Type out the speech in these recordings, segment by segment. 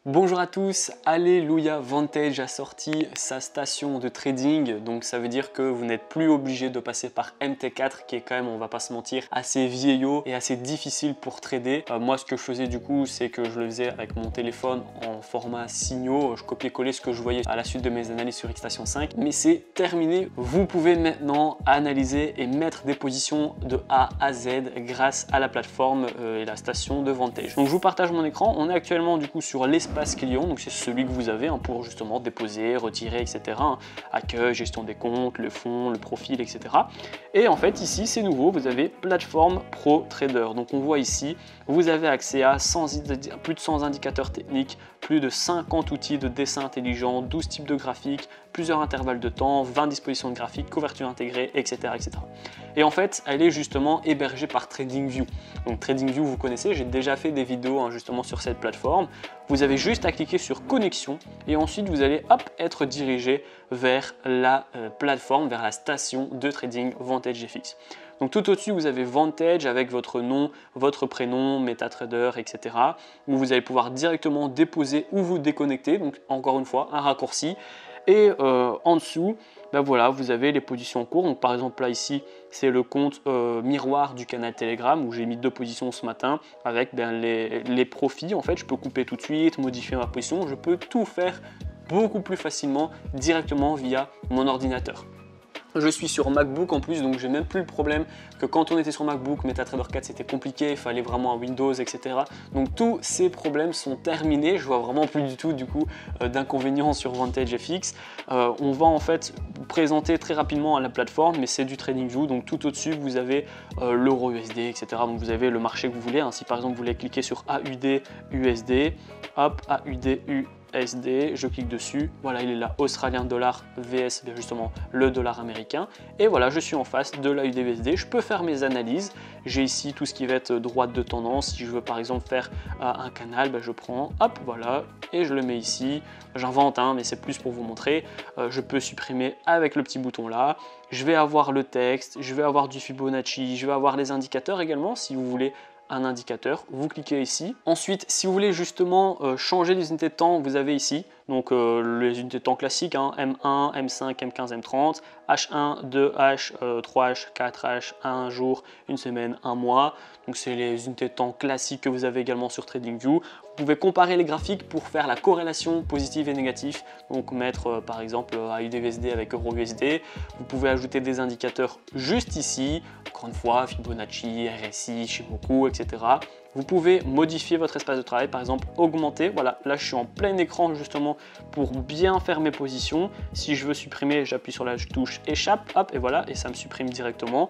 Bonjour à tous, Alléluia Vantage a sorti sa station de trading, donc ça veut dire que vous n'êtes plus obligé de passer par MT4 qui est quand même, on va pas se mentir, assez vieillot et assez difficile pour trader. Moi ce que je faisais du coup, c'est que je le faisais avec mon téléphone en format signaux, je copiais-collais ce que je voyais à la suite de mes analyses sur Xstation 5, mais c'est terminé. Vous pouvez maintenant analyser et mettre des positions de A à Z grâce à la plateforme et la station de Vantage. Donc je vous partage mon écran, on est actuellement du coup sur l'espace client, donc c'est celui que vous avez pour justement déposer, retirer, etc. Accueil, gestion des comptes, le fonds, le profil, etc. Et en fait ici c'est nouveau, vous avez plateforme Pro Trader. Donc on voit ici, vous avez accès à plus de 100 indicateurs techniques, plus de 50 outils de dessin intelligent, 12 types de graphiques, plusieurs intervalles de temps, 20 dispositions de graphiques, couverture intégrée, etc., etc. Et en fait, elle est justement hébergée par TradingView. Donc TradingView, vous connaissez, j'ai déjà fait des vidéos justement sur cette plateforme. Vous avez juste à cliquer sur connexion et ensuite vous allez être dirigé vers la plateforme, vers la station de trading Vantage FX. Donc tout au-dessus, vous avez Vantage avec votre nom, votre prénom, MetaTrader, etc. où vous allez pouvoir directement déposer ou vous déconnecter. Donc encore une fois, un raccourci. Et en dessous, ben voilà, vous avez les positions en cours. Donc par exemple là ici, c'est le compte miroir du canal Telegram où j'ai mis 2 positions ce matin avec les profits. En fait, je peux couper tout de suite, modifier ma position. Je peux tout faire beaucoup plus facilement directement via mon ordinateur. Je suis sur MacBook en plus, donc j'ai même plus le problème que quand on était sur MacBook, MetaTrader 4 c'était compliqué, il fallait vraiment un Windows, etc. Donc tous ces problèmes sont terminés, je vois vraiment plus du tout d'inconvénients sur Vantage FX. On va en fait vous présenter très rapidement à la plateforme, mais c'est du TradingView, donc tout au-dessus vous avez l'euro USD, etc. Donc vous avez le marché que vous voulez, si par exemple vous voulez cliquer sur AUD USD, hop, AUD USD, je clique dessus, voilà il est là, Australien dollar VS, bien justement le dollar américain, et voilà je suis en face de l'AUD USD, je peux faire mes analyses, j'ai ici tout ce qui va être droite de tendance, si je veux par exemple faire un canal, je prends, hop voilà, et je le mets ici, j'invente mais c'est plus pour vous montrer, je peux supprimer avec le petit bouton là, je vais avoir le texte, je vais avoir du Fibonacci, je vais avoir les indicateurs également si vous voulez un indicateur, vous cliquez ici. Ensuite, si vous voulez justement changer les unités de temps, vous avez ici donc les unités de temps classiques, M1, M5, M15, M30, H1, 2H, 3H, 4H, 1 jour, une semaine, un mois. Donc c'est les unités de temps classiques que vous avez également sur TradingView. Vous pouvez comparer les graphiques pour faire la corrélation positive et négative. Donc mettre par exemple AUD-USD avec EURUSD. Vous pouvez ajouter des indicateurs juste ici. Encore une fois, Fibonacci, RSI, Shimoku, etc. Vous pouvez modifier votre espace de travail, par exemple augmenter. Voilà, là je suis en plein écran justement pour bien faire mes positions. Si je veux supprimer, j'appuie sur la touche échappe, hop, et voilà, et ça me supprime directement.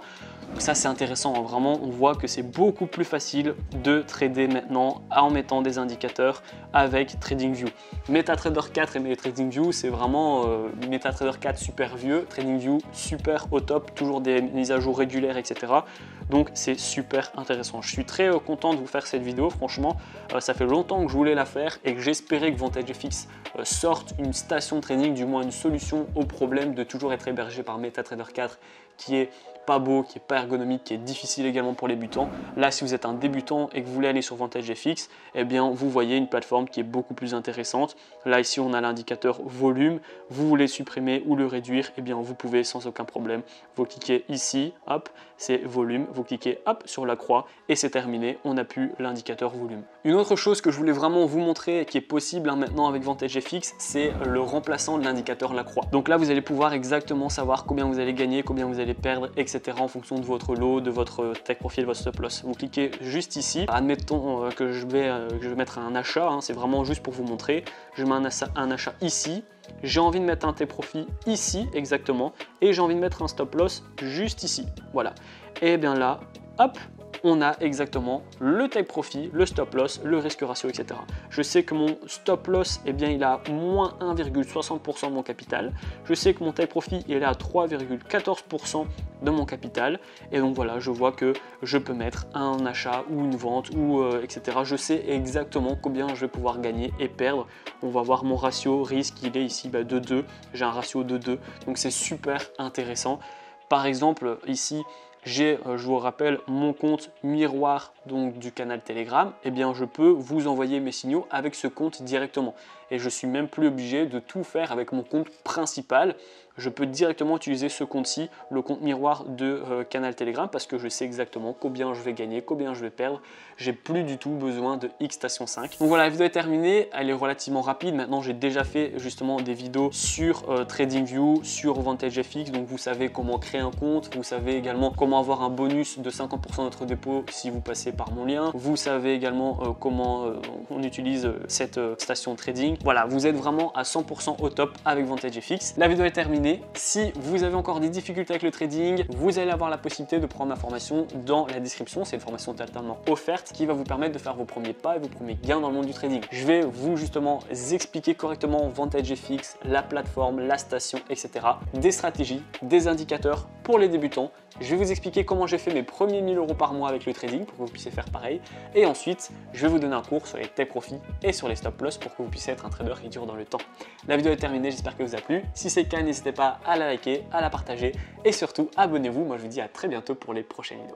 Donc ça c'est intéressant, vraiment on voit que c'est beaucoup plus facile de trader maintenant en mettant des indicateurs avec TradingView. MetaTrader 4 et TradingView, c'est vraiment MetaTrader 4 super vieux, TradingView super au top, toujours des mises à jour régulières, etc. Donc c'est super intéressant. Je suis très content de vous faire cette vidéo, franchement ça fait longtemps que je voulais la faire et que j'espérais que Vantage FX sorte une station de trading, du moins une solution au problème de toujours être hébergé par MetaTrader 4 qui est pas beau, qui est pas ergonomique, qui est difficile également pour les débutants. Là, si vous êtes un débutant et que vous voulez aller sur Vantage FX, eh bien, vous voyez une plateforme qui est beaucoup plus intéressante. Là, ici, on a l'indicateur volume. Vous voulez supprimer ou le réduire, eh bien, vous pouvez sans aucun problème. Vous cliquez ici, hop, c'est volume. Vous cliquez, hop, sur la croix et c'est terminé. On n'a plus l'indicateur volume. Une autre chose que je voulais vraiment vous montrer et qui est possible maintenant avec Vantage FX, c'est le remplaçant de l'indicateur la croix. Donc là, vous allez pouvoir exactement savoir combien vous allez gagner, combien vous allez perdre, etc. en fonction de votre lot, de votre take profil, votre stop loss. Vous cliquez juste ici. Admettons que je vais mettre un achat, c'est vraiment juste pour vous montrer. Je mets un achat ici. J'ai envie de mettre un take profit ici exactement et j'ai envie de mettre un stop loss juste ici. Voilà. Et bien là, hop, on a exactement le take profit, le stop loss, le risque ratio, etc. Je sais que mon stop loss, eh bien, il a moins 1,60% de mon capital. Je sais que mon take profit, il est à 3,14% de mon capital. Et donc voilà, je vois que je peux mettre un achat ou une vente, ou etc. Je sais exactement combien je vais pouvoir gagner et perdre. On va voir mon ratio risque, il est ici de 2. J'ai un ratio de 2, donc c'est super intéressant. Par exemple, ici, j'ai, je vous rappelle, mon compte miroir donc du canal Telegram, eh bien je peux vous envoyer mes signaux avec ce compte directement. Et je suis même plus obligé de tout faire avec mon compte principal. Je peux directement utiliser ce compte-ci, le compte miroir de canal Telegram, parce que je sais exactement combien je vais gagner, combien je vais perdre. J'ai plus du tout besoin de Xstation 5. Donc voilà, la vidéo est terminée, elle est relativement rapide. Maintenant, j'ai déjà fait justement des vidéos sur TradingView, sur VantageFX, donc vous savez comment créer un compte, vous savez également comment avoir un bonus de 50% de votre dépôt si vous passez par mon lien. Vous savez également comment on utilise cette station de trading. Voilà, vous êtes vraiment à 100% au top avec VantageFX. La vidéo est terminée. Si vous avez encore des difficultés avec le trading, vous allez avoir la possibilité de prendre ma formation dans la description. C'est une formation totalement offerte qui va vous permettre de faire vos premiers pas et vos premiers gains dans le monde du trading. Je vais vous justement expliquer correctement VantageFX, la plateforme, la station, etc. Des stratégies, des indicateurs pour les débutants. Je vais vous expliquer comment j'ai fait mes premiers 1000 € par mois avec le trading pour que vous puissiez faire pareil. Et ensuite, je vais vous donner un cours sur les take profits et sur les stop loss pour que vous puissiez être un trader qui dure dans le temps. La vidéo est terminée, j'espère qu'elle vous a plu. Si c'est le cas, n'hésitez pas à la liker, à la partager et surtout abonnez-vous. Moi, je vous dis à très bientôt pour les prochaines vidéos.